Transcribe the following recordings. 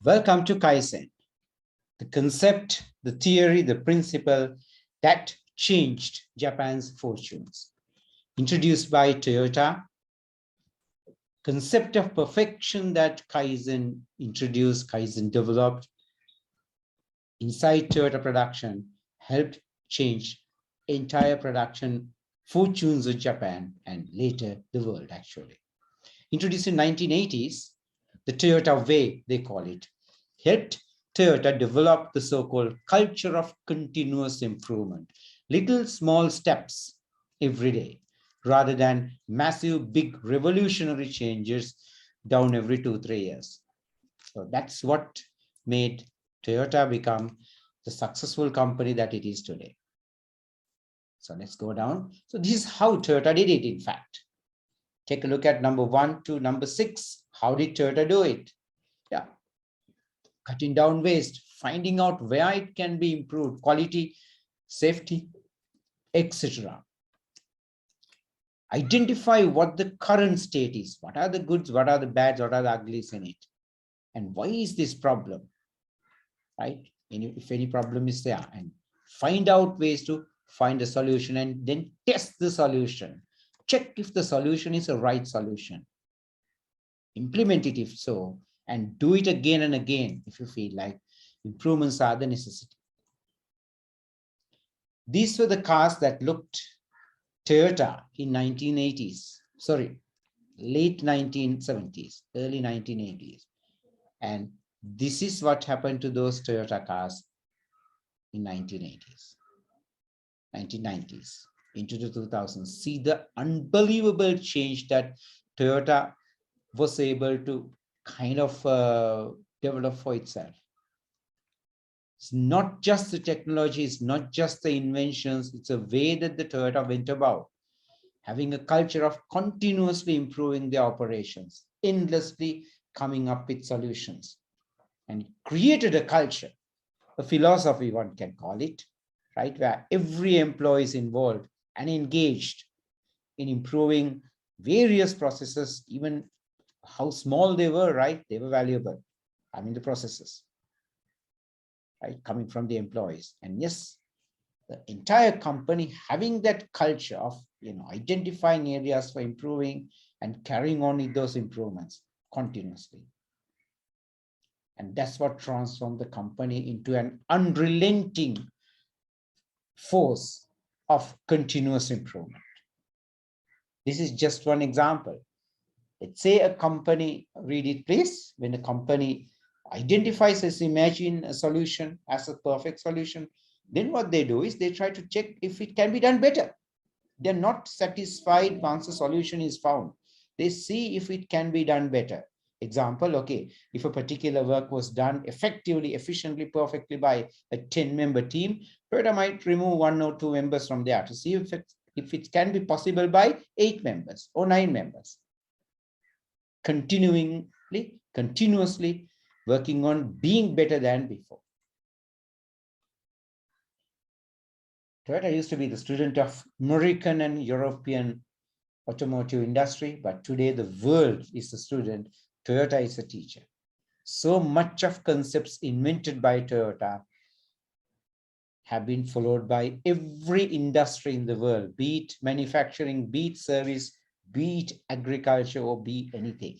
Welcome to Kaizen, the concept, the theory, the principle that changed Japan's fortunes. Introduced by Toyota, concept of perfection that Kaizen introduced, Kaizen developed inside Toyota production helped change entire production fortunes of Japan and later the world actually. Introduced in 1980s, the Toyota way, they call it, helped Toyota develop the so-called culture of continuous improvement, little small steps every day, rather than massive, big revolutionary changes down every 2-3 years. So that's what made Toyota become the successful company that it is today. So let's go down. So this is how Toyota did it, in fact. Take a look at number 1 to number 6. How did Toyota do it? Yeah, cutting down waste, finding out where it can be improved, quality, safety, etc. Identify what the current state is. What are the goods, what are the bads, what are the uglies in it? And why is this problem? Right? If any problem is there, and find out ways to find a solution and then test the solution. Check if the solution is a right solution. Implement it if so, and do it again and again if you feel like improvements are the necessity. These were the cars that looked Toyota in 1980s, sorry, late 1970s, early 1980s. And this is what happened to those Toyota cars in 1980s, 1990s, into the 2000s. See the unbelievable change that Toyota was able to kind of develop for itself. It's not just the technology, it's not just the inventions, it's a way that the Toyota went about, having a culture of continuously improving their operations, endlessly coming up with solutions, and created a culture, a philosophy one can call it, right, where every employee is involved and engaged in improving various processes, even how small they were, right? They were valuable. I mean, the processes, right, coming from the employees. And yes, the entire company having that culture of, identifying areas for improving and carrying on with those improvements continuously. And that's what transformed the company into an unrelenting force of continuous improvement. This is just one example. Let's say a company, read it please, when a company identifies as imagine a solution as a perfect solution, then what they do is they try to check if it can be done better. They're not satisfied once a solution is found. They see if it can be done better. Example, okay, if a particular work was done effectively, efficiently, perfectly by a 10-member team, Toyota might remove 1 or 2 members from there to see if it can be possible by 8 members or 9 members. Continuously working on being better than before. Toyota used to be the student of American and European automotive industry, but today the world is the student. Toyota is a teacher. So much of concepts invented by Toyota have been followed by every industry in the world, be it manufacturing, be it service, be it agriculture, or be anything.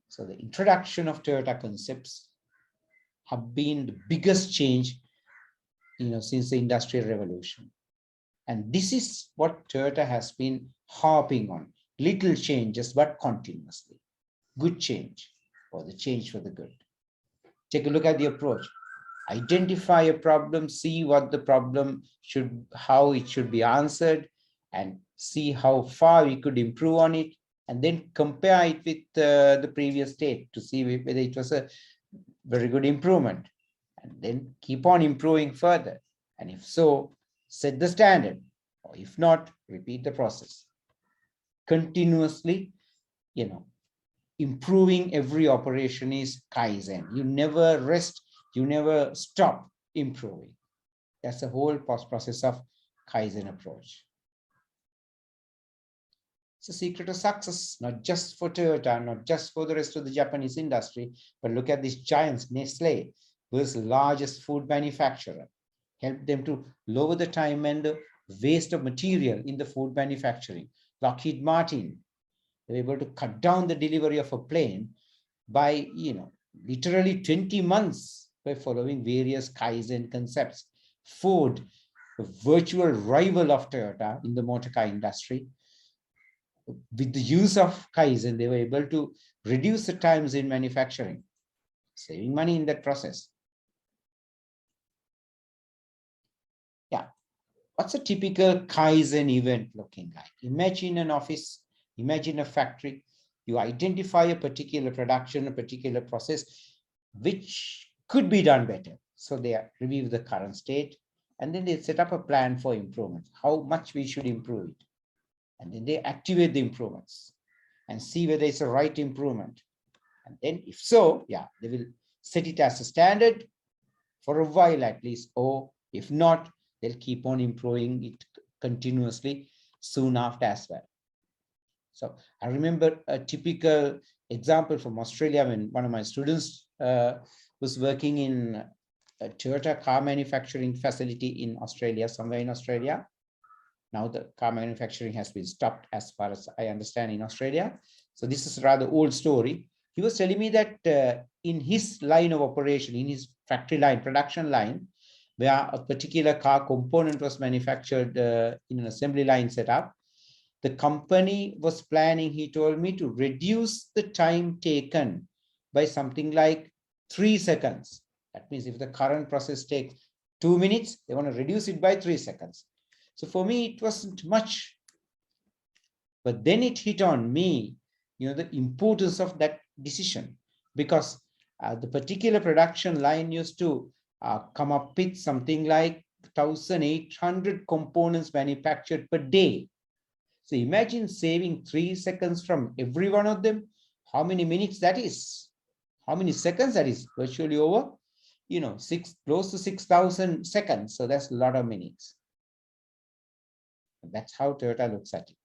So the introduction of Toyota concepts have been the biggest change, since the Industrial Revolution. And this is what Toyota has been harping on. Little changes, but continuously. Good change, or the change for the good. Take a look at the approach. Identify a problem, see what the problem how it should be answered, and see how far we could improve on it, and then compare it with the previous state to see whether it was a very good improvement, and then keep on improving further. And if so, set the standard, or if not, repeat the process. Continuously, improving every operation is Kaizen. You never rest, you never stop improving. That's the whole process of Kaizen approach. It's a secret of success, not just for Toyota, not just for the rest of the Japanese industry, but look at these giants, Nestle, world's largest food manufacturer. Help them to lower the time and the waste of material in the food manufacturing. Lockheed Martin, they were able to cut down the delivery of a plane by, literally 20 months by following various Kaizen concepts. Ford, a virtual rival of Toyota in the motor car industry, with the use of Kaizen, they were able to reduce the times in manufacturing, saving money in that process. Yeah. What's a typical Kaizen event looking like? Imagine an office, imagine a factory. You identify a particular production, a particular process, which could be done better. So they review the current state, and then they set up a plan for improvement, how much we should improve it. And then they activate the improvements and see whether it's a right improvement. And then if so, yeah, they will set it as a standard for a while at least, or if not, they'll keep on improving it continuously soon after as well. So I remember a typical example from Australia when one of my students was working in a Toyota car manufacturing facility in Australia, somewhere in Australia. Now the car manufacturing has been stopped as far as I understand in Australia. So this is a rather old story. He was telling me that in his line of operation, in his factory line, production line, where a particular car component was manufactured in an assembly line setup, the company was planning, he told me, to reduce the time taken by something like 3 seconds. That means if the current process takes 2 minutes, they want to reduce it by 3 seconds. So for me, it wasn't much. But then it hit on me, the importance of that decision, because the particular production line used to come up with something like 1,800 components manufactured per day. So imagine saving 3 seconds from every one of them. How many minutes that is? How many seconds that is? Virtually over, close to 6,000 seconds. So that's a lot of minutes. That's how Toyota looks at it.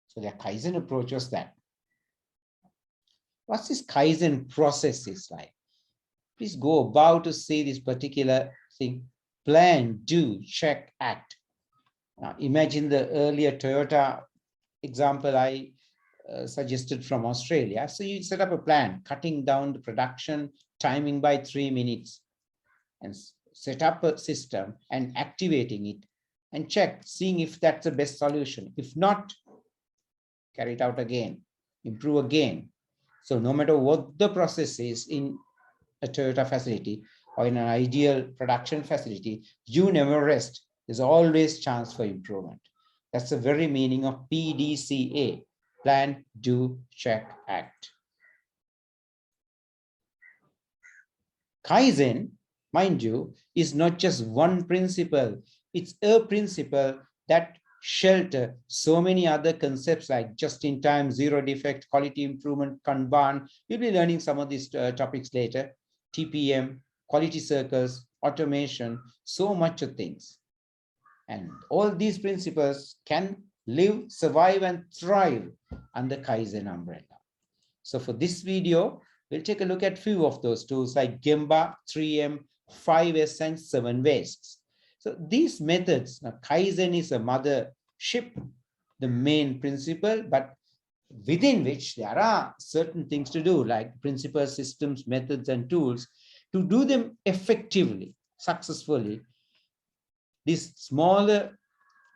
So their Kaizen approach was that. What's this Kaizen process is like? Please go about to say this particular thing. Plan, do, check, act. Now imagine the earlier Toyota example I suggested from Australia. So you set up a plan, cutting down the production timing by 3 minutes, and set up a system and activating it and check, seeing if that's the best solution. If not, carry it out again, improve again. So no matter what the process is in a Toyota facility or in an ideal production facility, you never rest. There's always chance for improvement. That's the very meaning of PDCA, plan, do, check, act. Kaizen, mind you, is not just one principle. It's a principle that shelter so many other concepts like just-in-time, zero defect, quality improvement, Kanban. You'll be learning some of these topics later. TPM, quality circles, automation, so much of things. And all these principles can live, survive, and thrive under Kaizen umbrella. So for this video, we'll take a look at few of those tools like Gemba, 3M, 5S, and 7 wastes. So these methods, now Kaizen is a mothership, the main principle, but within which there are certain things to do like principles, systems, methods, and tools to do them effectively, successfully. These smaller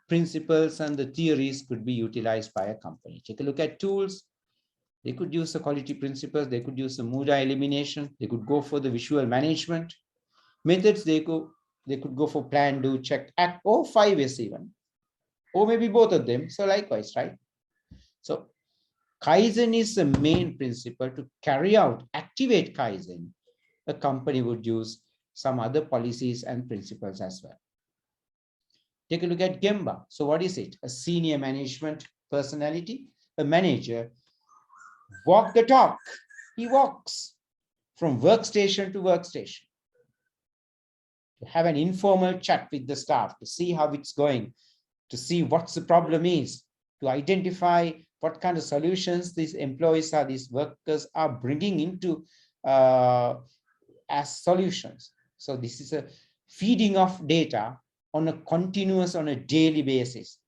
principles and the theories could be utilized by a company. Take a look at tools. They could use the quality principles. They could use the MUDA elimination. They could go for the visual management. Methods, they could go for plan, do, check, act, or 5S even, or maybe both of them. So likewise, right? So Kaizen is the main principle. To carry out, activate Kaizen, a company would use some other policies and principles as well. Take a look at Gemba. So what is it? A senior management personality, a manager. Walk the talk. He walks from workstation to workstation to have an informal chat with the staff to see how it's going, to see what's the problem is, to identify what kind of solutions these employees are, these workers are bringing into as solutions. So this is a feeding of data on a continuous, on a daily basis.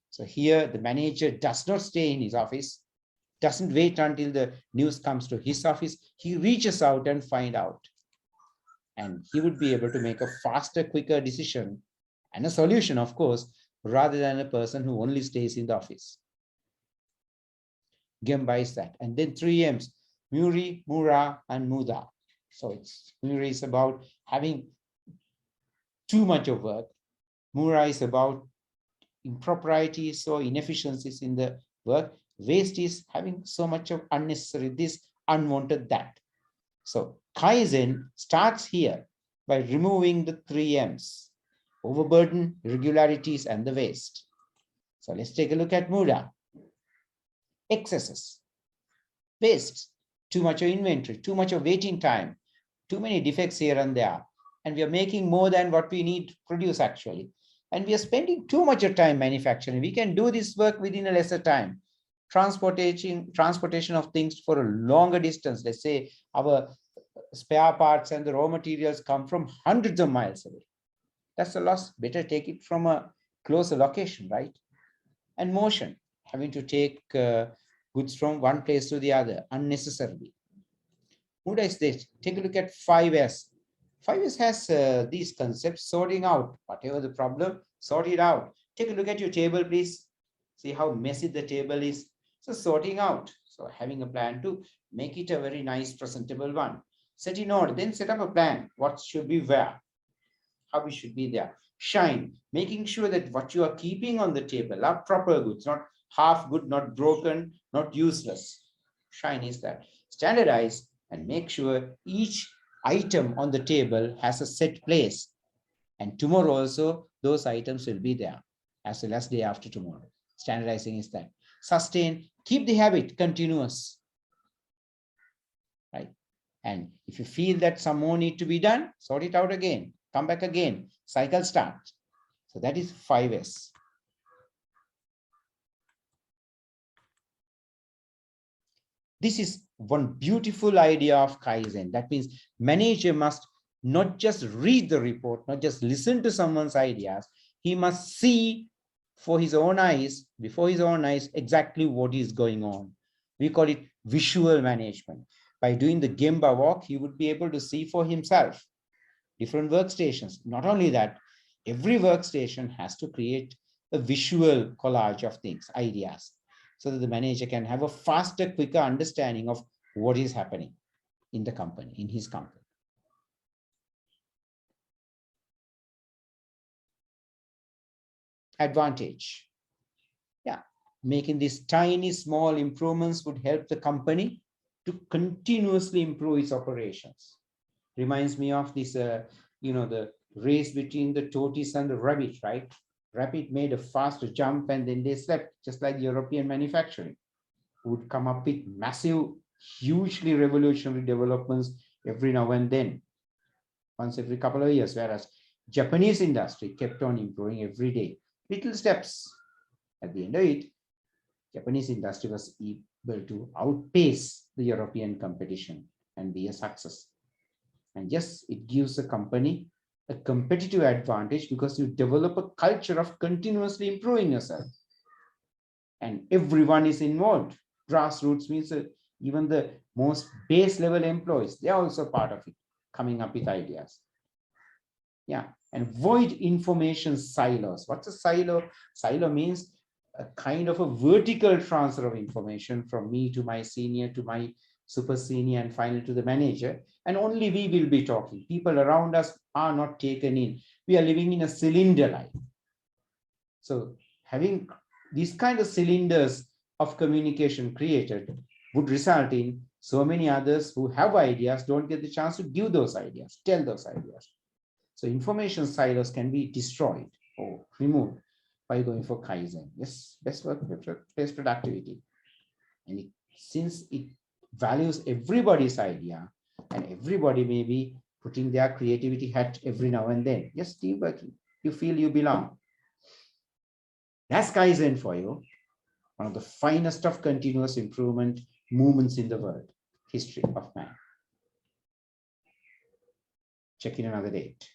So here the manager does not stay in his office, doesn't wait until the news comes to his office. He reaches out and find out. And he would be able to make a faster, quicker decision and a solution, of course, rather than a person who only stays in the office. Gemba is that. And then 3 M's, Muri, Mura, and Muda. So it's Muri is about having too much of work. Mura is about improprieties or inefficiencies in the work. Waste is having so much of unnecessary this, unwanted that. So Kaizen starts here by removing the 3 M's, overburden, irregularities, and the waste. So let's take a look at Muda. Excesses, waste, too much of inventory, too much of waiting time, too many defects here and there. And we are making more than what we need to produce actually. And we are spending too much of time manufacturing. We can do this work within a lesser time. Transportation of things for a longer distance. Let's say our spare parts and the raw materials come from hundreds of miles away. That's a loss. Better take it from a closer location, right? And motion, having to take goods from one place to the other unnecessarily. Muda is this. Take a look at 5S. 5S has these concepts: sorting out, whatever the problem, sort it out. Take a look at your table, please. See how messy the table is. So sorting out. So having a plan to make it a very nice, presentable one. Set in order, then set up a plan. What should be where? How we should be there. Shine, making sure that what you are keeping on the table are proper goods, not half good, not broken, not useless. Shine is that. Standardize and make sure each item on the table has a set place. And tomorrow also, those items will be there, as well as day after tomorrow. Standardizing is that. Sustain, keep the habit continuous. Right? And if you feel that some more need to be done, sort it out again. Come back again. Cycle starts. So that is 5S. This is one beautiful idea of Kaizen. That means manager must not just read the report, not just listen to someone's ideas. He must see for his own eyes, before his own eyes, exactly what is going on. We call it visual management. By doing the Gemba walk, he would be able to see for himself different workstations. Not only that, every workstation has to create a visual collage of things, ideas, so that the manager can have a faster, quicker understanding of what is happening in the company, in his company. Advantage. Yeah, making these tiny, small improvements would help the company to continuously improve its operations. Reminds me of this, the race between the tortoise and the rabbit, right? Rabbit made a faster jump and then they slept, just like European manufacturing would come up with massive, hugely revolutionary developments every now and then, once every couple of years, whereas Japanese industry kept on improving every day. Little steps. At the end of it, Japanese industry was able to outpace the European competition and be a success. And yes, it gives a company a competitive advantage because you develop a culture of continuously improving yourself. And everyone is involved. Grassroots means even the most base level employees, they're also part of it, coming up with ideas. Yeah, and avoid information silos. What's a silo? Silo means a kind of a vertical transfer of information from me to my senior, to my super senior, and finally to the manager. And only we will be talking. People around us are not taken in. We are living in a cylinder life. So having these kind of cylinders of communication created would result in so many others who have ideas don't get the chance to give those ideas, tell those ideas. So information silos can be destroyed or removed by going for Kaizen. Yes, best work, best productivity. And since it values everybody's idea and everybody may be putting their creativity hat every now and then, yes, team working, you feel you belong. That's Kaizen for you. One of the finest of continuous improvement movements in the world, history of man. Check in another date.